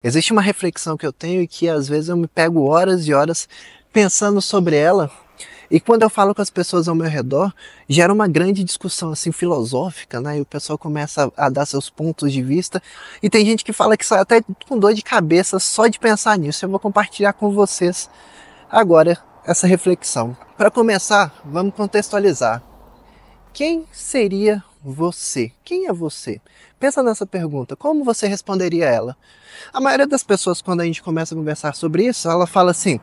Existe uma reflexão que eu tenho e que às vezes eu me pego horas e horas pensando sobre ela, e quando eu falo com as pessoas ao meu redor, gera uma grande discussão assim filosófica, né? E o pessoal começa a dar seus pontos de vista, e tem gente que fala que sai até com dor de cabeça só de pensar nisso. Eu vou compartilhar com vocês agora essa reflexão. Para começar, vamos contextualizar. Quem seria você? Quem é você? Pensa nessa pergunta. Como você responderia ela? A maioria das pessoas, quando a gente começa a conversar sobre isso, ela fala assim: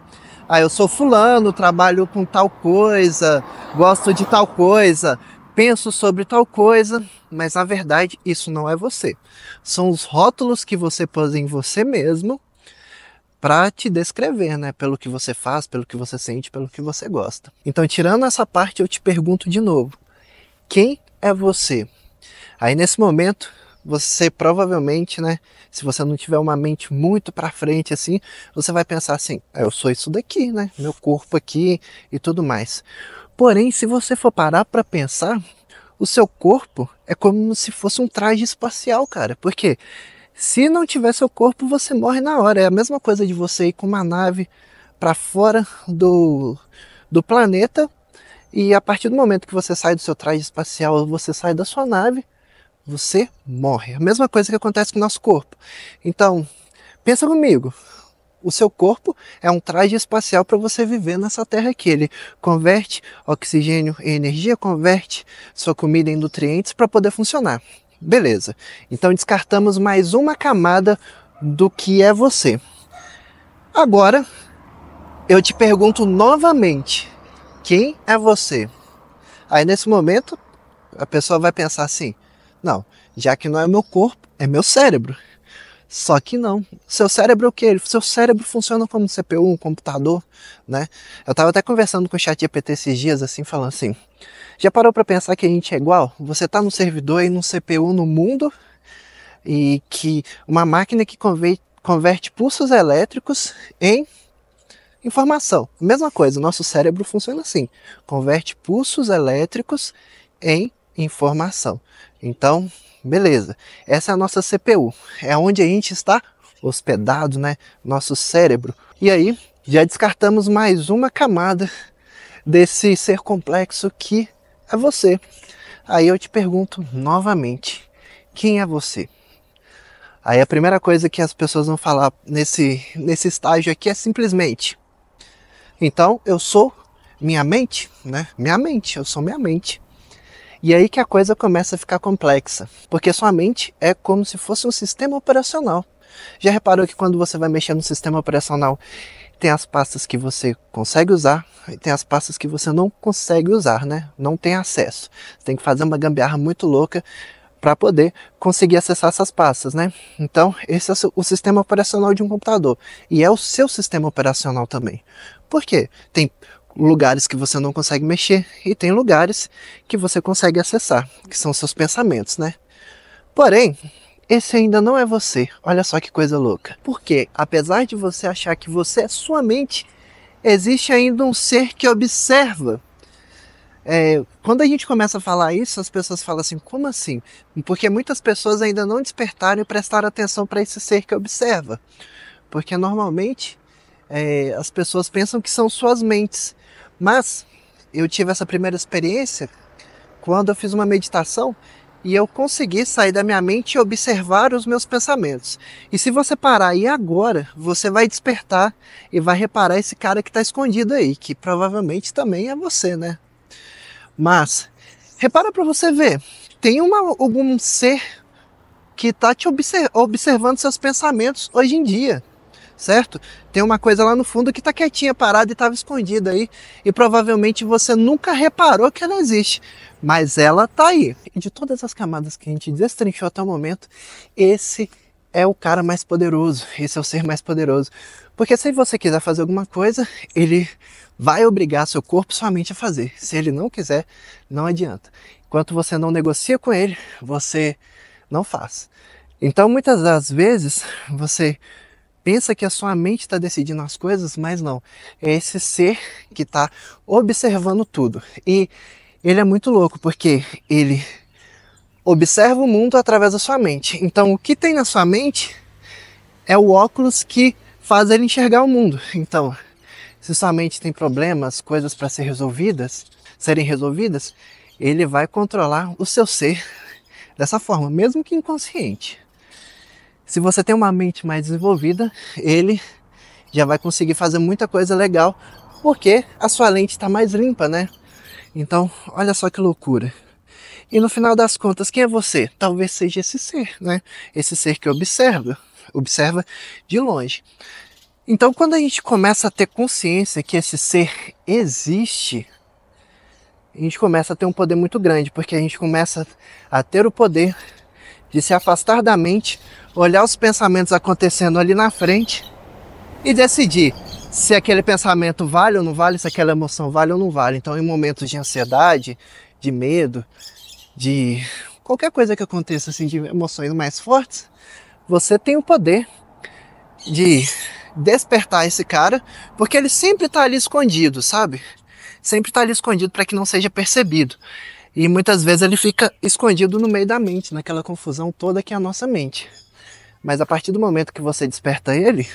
ah, eu sou fulano, trabalho com tal coisa, gosto de tal coisa, penso sobre tal coisa, mas na verdade isso não é você. São os rótulos que você pôs em você mesmo para te descrever, né? Pelo que você faz, pelo que você sente, pelo que você gosta. Então, tirando essa parte, eu te pergunto de novo: quem é você? Aí nesse momento, você provavelmente, né, se você não tiver uma mente muito para frente assim, você vai pensar assim: eu sou isso daqui, né? Meu corpo aqui e tudo mais. Porém, se você for parar para pensar, o seu corpo é como se fosse um traje espacial, cara. Porque se não tiver seu corpo, você morre na hora. É a mesma coisa de você ir com uma nave para fora do planeta, e a partir do momento que você sai do seu traje espacial, você sai da sua nave, você morre. A mesma coisa que acontece com o nosso corpo. Então, pensa comigo. O seu corpo é um traje espacial para você viver nessa terra aqui. Ele converte oxigênio em energia, converte sua comida em nutrientes para poder funcionar. Beleza. Então descartamos mais uma camada do que é você. Agora, eu te pergunto novamente: quem é você? Aí nesse momento, a pessoa vai pensar assim: não, já que não é meu corpo, é meu cérebro. Só que não. Seu cérebro é o quê? Seu cérebro funciona como um CPU, um computador, né? Eu tava até conversando com o ChatGPT esses dias, assim, falando assim: já parou para pensar que a gente é igual? Você tá no servidor e num CPU no mundo, e que uma máquina que converte pulsos elétricos em informação. Mesma coisa, o nosso cérebro funciona assim: converte pulsos elétricos em informação. Então, beleza. Essa é a nossa CPU. É onde a gente está hospedado, né? Nosso cérebro. E aí, já descartamos mais uma camada desse ser complexo que é você. Aí eu te pergunto novamente: quem é você? Aí a primeira coisa que as pessoas vão falar nesse estágio aqui é simplesmente: então eu sou minha mente, né? Minha mente, eu sou minha mente. E aí que a coisa começa a ficar complexa, porque sua mente é como se fosse um sistema operacional. Já reparou que quando você vai mexer no sistema operacional, tem as pastas que você consegue usar e tem as pastas que você não consegue usar, né? Não tem acesso. Você tem que fazer uma gambiarra muito louca para poder conseguir acessar essas pastas, né? Então, esse é o sistema operacional de um computador, e é o seu sistema operacional também. Por quê? Tem lugares que você não consegue mexer e tem lugares que você consegue acessar, que são seus pensamentos, né? Porém, esse ainda não é você. Olha só que coisa louca. Porque, apesar de você achar que você é sua mente, existe ainda um ser que observa. Quando a gente começa a falar isso, as pessoas falam assim: como assim? Porque muitas pessoas ainda não despertaram e prestaram atenção para esse ser que observa. Porque normalmente as pessoas pensam que são suas mentes. Mas eu tive essa primeira experiência quando eu fiz uma meditação e eu consegui sair da minha mente e observar os meus pensamentos. E se você parar aí agora, você vai despertar e vai reparar esse cara que está escondido aí, que provavelmente também é você, né? Mas repara para você ver, tem algum ser que está te observando seus pensamentos hoje em dia, certo? Tem uma coisa lá no fundo que está quietinha, parada e estava escondida aí, e provavelmente você nunca reparou que ela existe, mas ela está aí. E de todas as camadas que a gente destrinchou até o momento, esse é o cara mais poderoso, esse é o ser mais poderoso. Porque se você quiser fazer alguma coisa, ele vai obrigar seu corpo e sua mente a fazer. Se ele não quiser, não adianta. Enquanto você não negocia com ele, você não faz. Então, muitas das vezes, você pensa que a sua mente está decidindo as coisas, mas não. É esse ser que está observando tudo. E ele é muito louco, porque ele observa o mundo através da sua mente. Então, o que tem na sua mente é o óculos que faz ele enxergar o mundo. Então, se sua mente tem problemas, coisas para serem resolvidas, ele vai controlar o seu ser dessa forma, mesmo que inconsciente. Se você tem uma mente mais desenvolvida, ele já vai conseguir fazer muita coisa legal, porque a sua lente está mais limpa, né? Então, olha só que loucura. E no final das contas, quem é você? Talvez seja esse ser, né? Esse ser que observa de longe. Então, quando a gente começa a ter consciência que esse ser existe, a gente começa a ter um poder muito grande, porque a gente começa a ter o poder de se afastar da mente, olhar os pensamentos acontecendo ali na frente e decidir se aquele pensamento vale ou não vale, se aquela emoção vale ou não vale. Então, em momentos de ansiedade, de medo, de qualquer coisa que aconteça, assim, de emoções mais fortes, você tem o poder de despertar esse cara, porque ele sempre tá ali escondido, sabe? Sempre tá ali escondido para que não seja percebido. E muitas vezes ele fica escondido no meio da mente, naquela confusão toda que é a nossa mente. Mas a partir do momento que você desperta ele,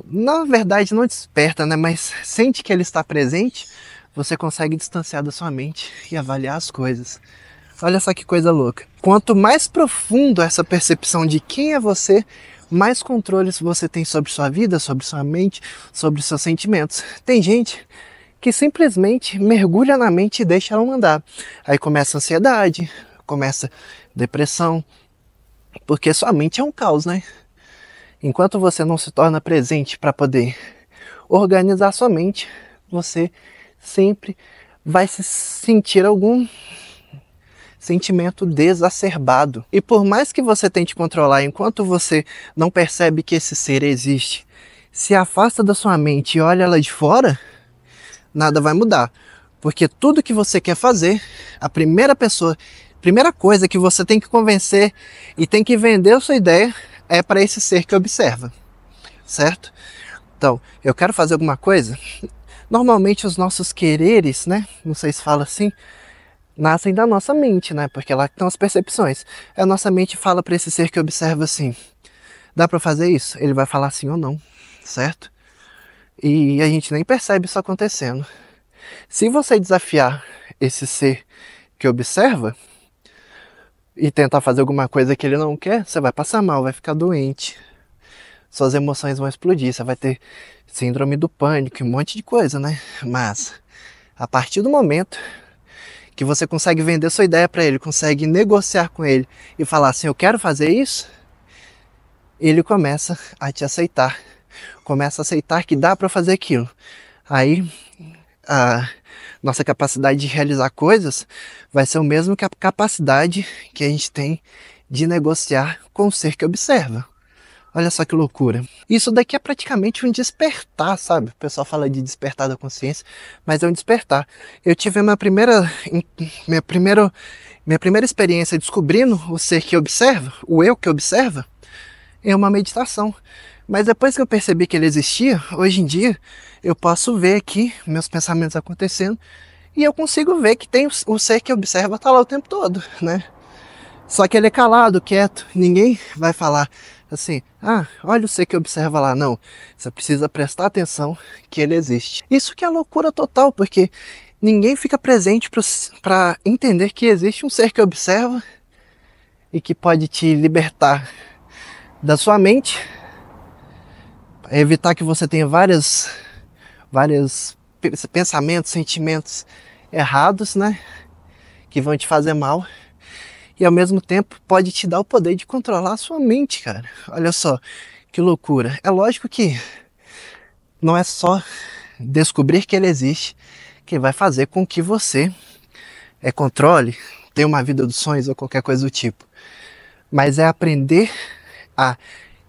na verdade não desperta, né? Mas sente que ele está presente, você consegue distanciar da sua mente e avaliar as coisas. Olha só que coisa louca. Quanto mais profundo essa percepção de quem é você, mais controles você tem sobre sua vida, sobre sua mente, sobre seus sentimentos. Tem gente que simplesmente mergulha na mente e deixa ela andar. Aí começa a ansiedade, começa depressão, porque sua mente é um caos, né? Enquanto você não se torna presente para poder organizar sua mente, você sempre vai se sentir algum sentimento desacerbado. E por mais que você tente controlar, enquanto você não percebe que esse ser existe, se afasta da sua mente e olha ela de fora, nada vai mudar. Porque tudo que você quer fazer, a primeira coisa que você tem que convencer e tem que vender a sua ideia é para esse ser que observa, certo? Então, eu quero fazer alguma coisa. Normalmente os nossos quereres, né? Não sei se fala assim, nascem da nossa mente, né? Porque lá estão as percepções. A nossa mente fala para esse ser que observa assim: dá para fazer isso? Ele vai falar sim ou não, certo? E a gente nem percebe isso acontecendo. Se você desafiar esse ser que observa e tentar fazer alguma coisa que ele não quer, você vai passar mal, vai ficar doente. Suas emoções vão explodir, você vai ter síndrome do pânico, um monte de coisa, né? Mas a partir do momento que você consegue vender sua ideia para ele, consegue negociar com ele e falar assim: eu quero fazer isso, ele começa a te aceitar. Começa a aceitar que dá para fazer aquilo. Aí a nossa capacidade de realizar coisas vai ser o mesmo que a capacidade que a gente tem de negociar com o ser que observa. Olha só que loucura. Isso daqui é praticamente um despertar, sabe? O pessoal fala de despertar da consciência, mas é um despertar. Eu tive minha primeira experiência descobrindo o ser que observa, o eu que observa, em uma meditação. Mas depois que eu percebi que ele existia, hoje em dia, eu posso ver aqui meus pensamentos acontecendo e eu consigo ver que tem o ser que observa, tá lá o tempo todo, né? Só que ele é calado, quieto, ninguém vai falar assim: ah, olha o ser que observa lá. Não, você precisa prestar atenção que ele existe. Isso que é loucura total, porque ninguém fica presente para entender que existe um ser que observa e que pode te libertar da sua mente, evitar que você tenha vários pensamentos, sentimentos errados, né? Que vão te fazer mal. E ao mesmo tempo pode te dar o poder de controlar a sua mente, cara. Olha só, que loucura. É lógico que não é só descobrir que ele existe que vai fazer com que você controle, tenha uma vida dos sonhos ou qualquer coisa do tipo. Mas é aprender a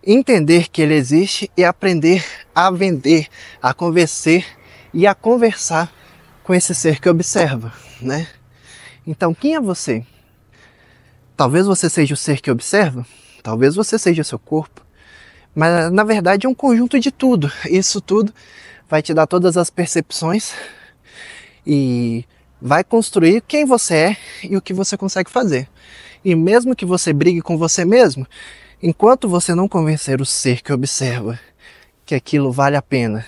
entender que ele existe e aprender a vender, a convencer e a conversar com esse ser que observa, né? Então, quem é você? Talvez você seja o ser que observa, talvez você seja o seu corpo, mas na verdade é um conjunto de tudo. Isso tudo vai te dar todas as percepções e vai construir quem você é e o que você consegue fazer. E mesmo que você brigue com você mesmo, Enquanto você não convencer o ser que observa que aquilo vale a pena,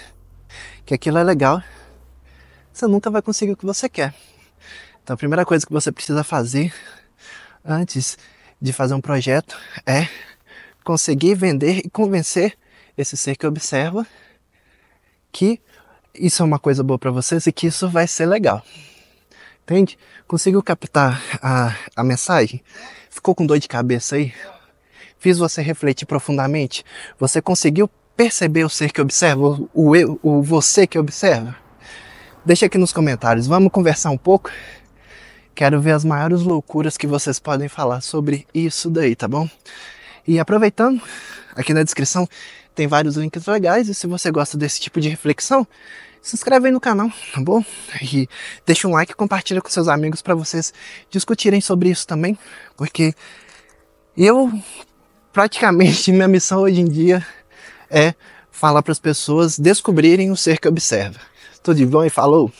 que aquilo é legal, você nunca vai conseguir o que você quer. Então a primeira coisa que você precisa fazer antes de fazer um projeto é conseguir vender e convencer esse ser que observa que isso é uma coisa boa para vocês e que isso vai ser legal. Entende? Conseguiu captar a mensagem? Ficou com dor de cabeça aí? Fiz você refletir profundamente? Você conseguiu perceber o ser que observa? O você que observa? Deixa aqui nos comentários, vamos conversar um pouco? Quero ver as maiores loucuras que vocês podem falar sobre isso daí, tá bom? E aproveitando, aqui na descrição tem vários links legais e se você gosta desse tipo de reflexão, se inscreve aí no canal, tá bom? E deixa um like e compartilha com seus amigos para vocês discutirem sobre isso também, porque eu praticamente minha missão hoje em dia é falar para as pessoas descobrirem o ser que observa. Tudo de bom e falou!